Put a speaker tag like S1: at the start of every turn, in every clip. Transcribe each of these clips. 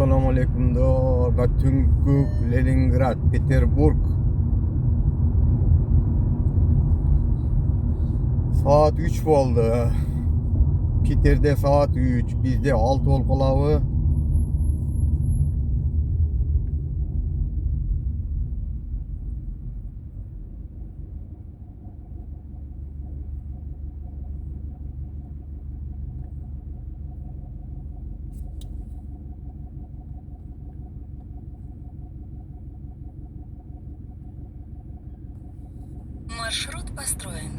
S1: Assalamu alaikum da түнкү Ленинград, Петербург. Saat 3 oldu. Питерде saat 3, bizde 6 ol kalağı.
S2: Маршрут построен.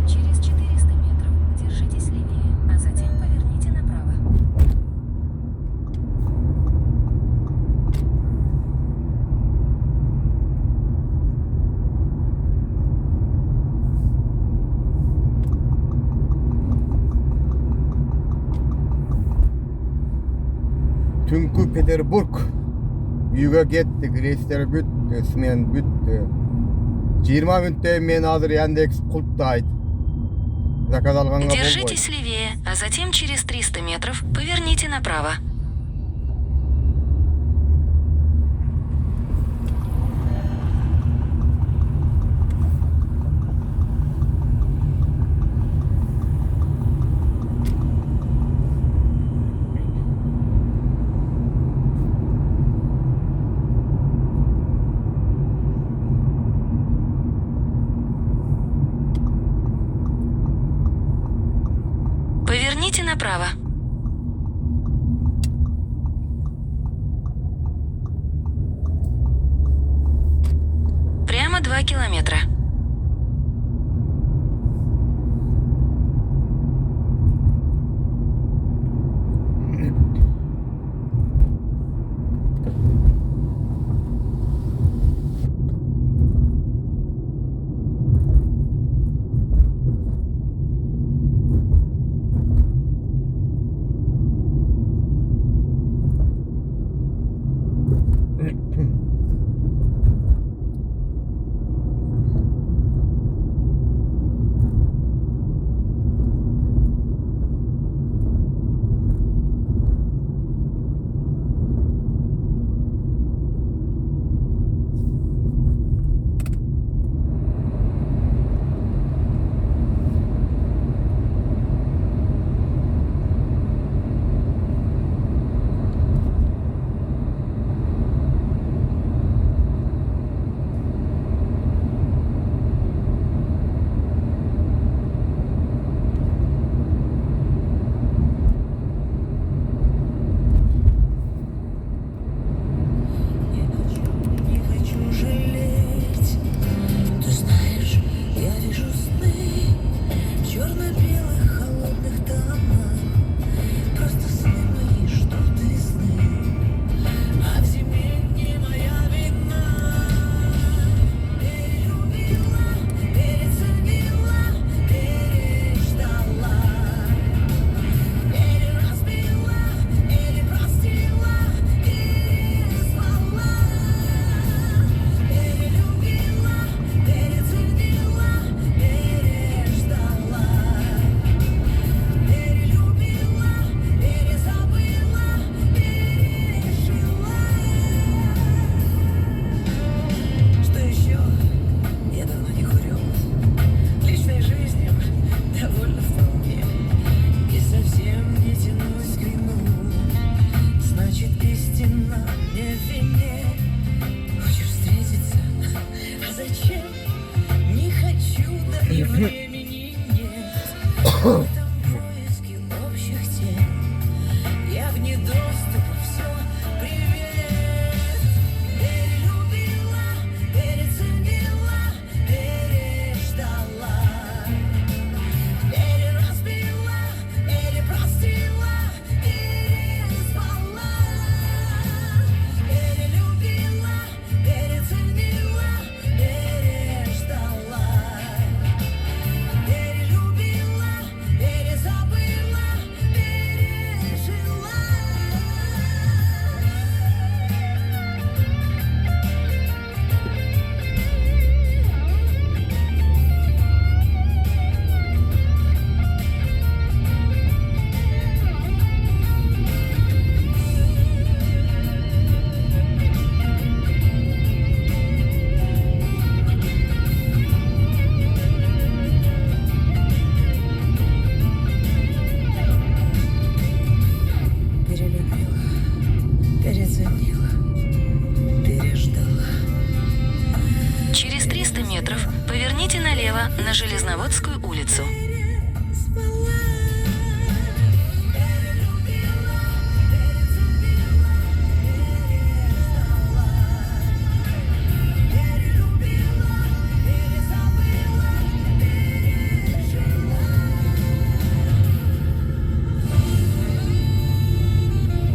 S2: Через 400 метров держитесь левее, а затем поверните направо.
S1: Түнкү Петербург. Үйгө кеттик, рейстер бүттү, смен бүттү. 20 мүнөттөн мен азыр Яндекс култтайт. Заказ алганга болбойт.
S2: Держитесь левее, а затем через 300 метров поверните направо. Поверните направо. Прямо 2 километра. направо на Железноводскую улицу.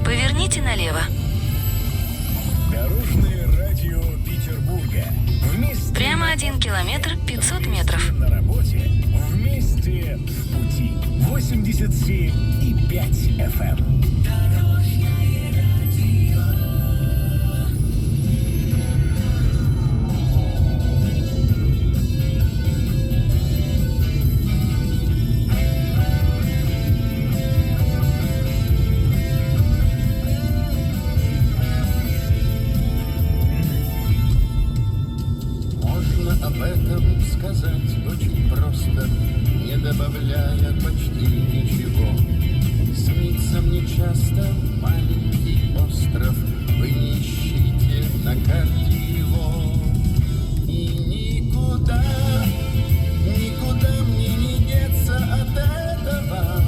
S2: Поверните налево.
S3: Дорожное радио Петербурга. Вместе
S2: Прямо 1 километр 500 метров.
S3: на работе. Вместе в пути. 87,5 FM.
S4: Можно об этом сказать очень просто, не добавляя почти ничего. Снится мне часто маленький остров, вы не ищите на карте его. И никуда, никуда мне не деться от этого.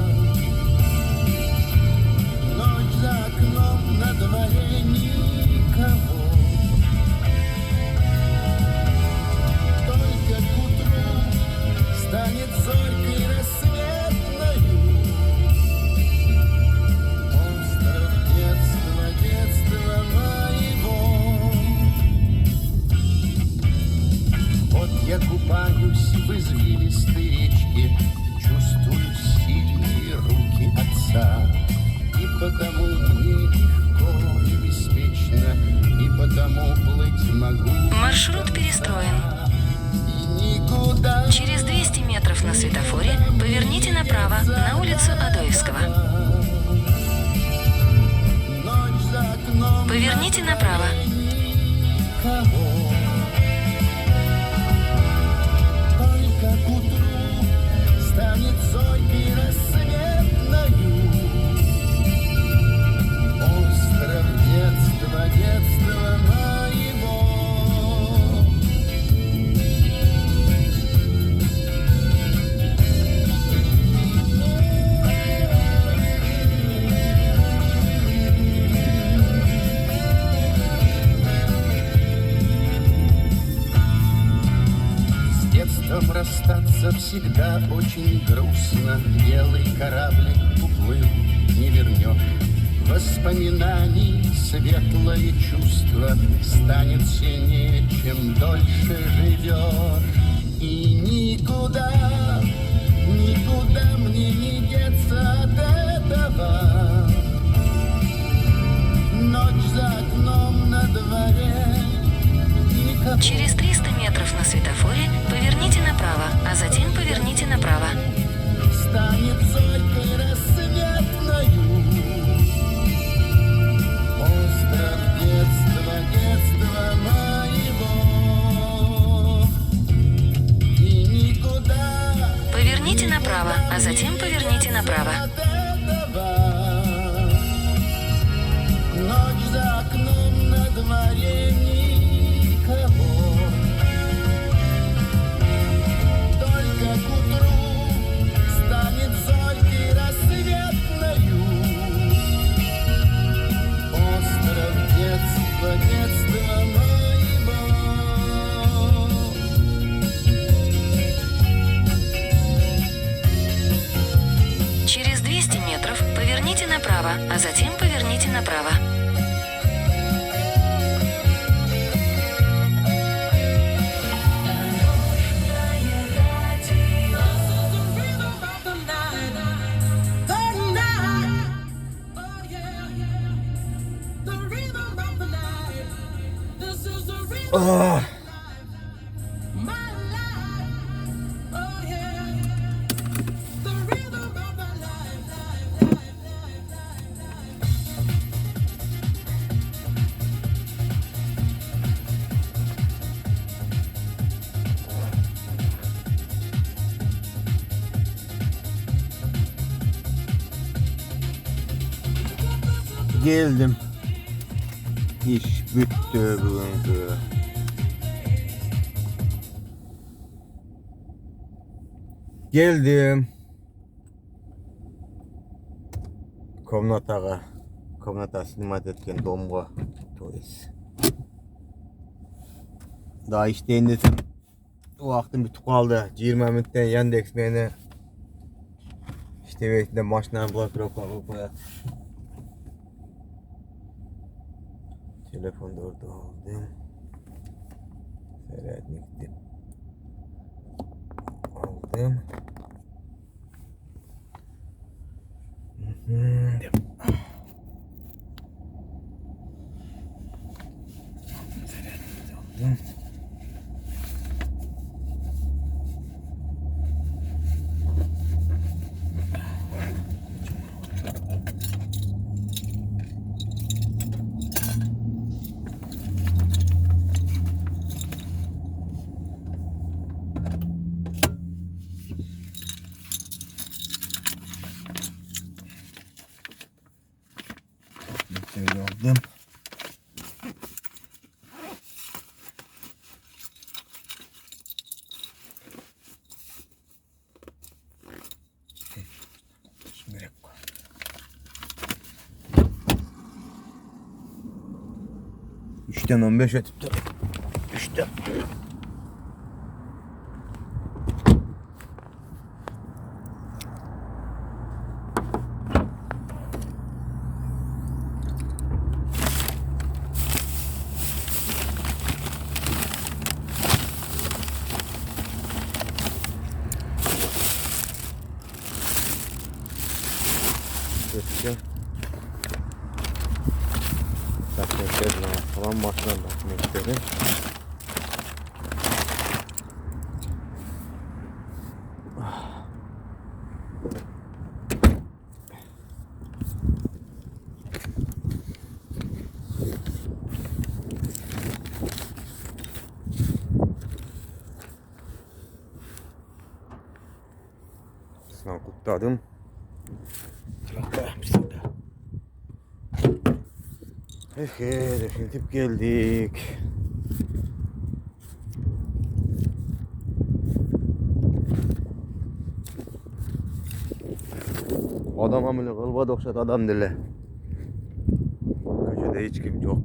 S4: Ночь за окном, на дворе никого. Только к утру станет зорькой рассветною. Остров детства, детства моего. Вот я купаюсь в извилистой речке, чувствую сильные руки отца. И потому мне легко и беспечно, и потому плыть могу.
S2: Маршрут перестроен.
S4: И никуда
S2: Через 200 метров на светофоре поверните направо на улицу Адоевского.
S4: ночь за окном
S2: Поверните направо.
S4: никого. Только к утру станет зорькой рассветною. Остров детства, детства моего. С детством расстаться всегда очень грустно. Белый кораблик уплыл, не вернешь. Воспоминаний светлое чувство станет сильнее, чем дольше живешь. И никуда, никуда мне не деться от этого. Ночь за окном, на дворе никого.
S2: Через 300 метров на светофоре поверните направо, а затем поверните направо.
S4: Станет зорькой рассветною. Остров детства, детства моего. И никуда
S2: Поверните направо, а затем поверните направо.
S4: от этого. Ночь за окном, на дворе никого. Только к утру станет зорькой рассветною. Остров детства, детства моего.
S2: Через 200 метров поверните направо, а затем поверните направо.
S1: Ах, geldim. İş bitti bulundu. geldim. Komnataga sinimat etken domga. Toys. Daha işteyin desem o vaktim bitip kaldı. 20 minuttan Yandex beni işte bekle maşinanı bırakıp koyar. Telefonu da orada aldım. Seyretmekti. Aldım. Aldım. Şöyle aldım. Şimdi koy. Üçten 15 ötüptü. Üçten. Geçeceğim. Takmekleri falan maçlar takmekleri. Sınav kutladım. Bismillah. Definitif geldik. Adam ameli kılba dokşat adam dile. Köşede hiç kim yok.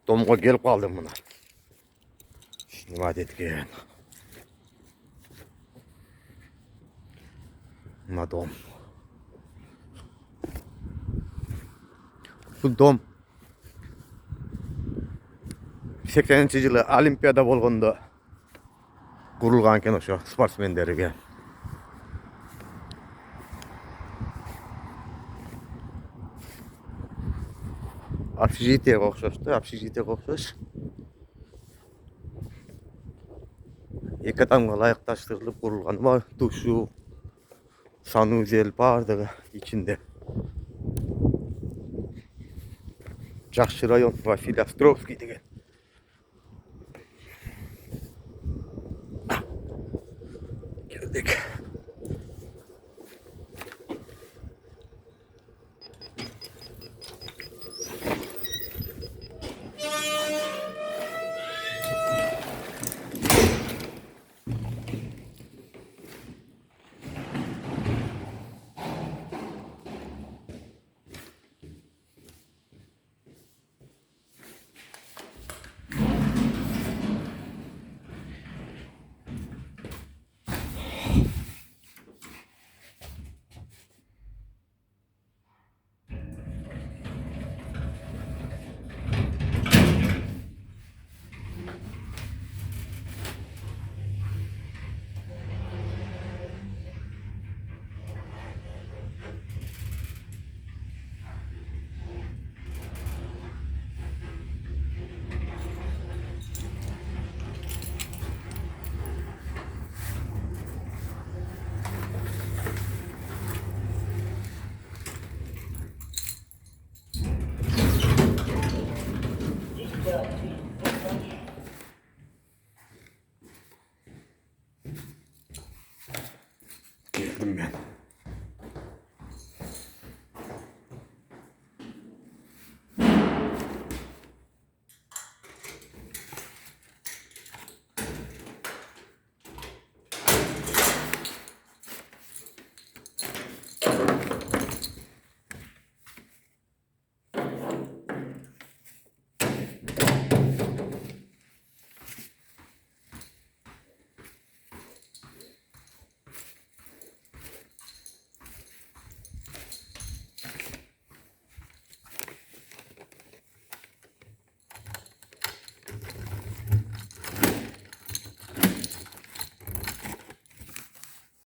S1: Domga gelip kaldım buna. Şimdi vaat etken. Buna dom. Bu dom 80-nji yılı olimpiyada bolganda kurulgan eken oşo sportsmenlerge. Общежитие окшош. Эки адамга ылайыкташтырылып курулган. Душу, санузел бардыгы ичинде. Жакшы район Василий Островский деген.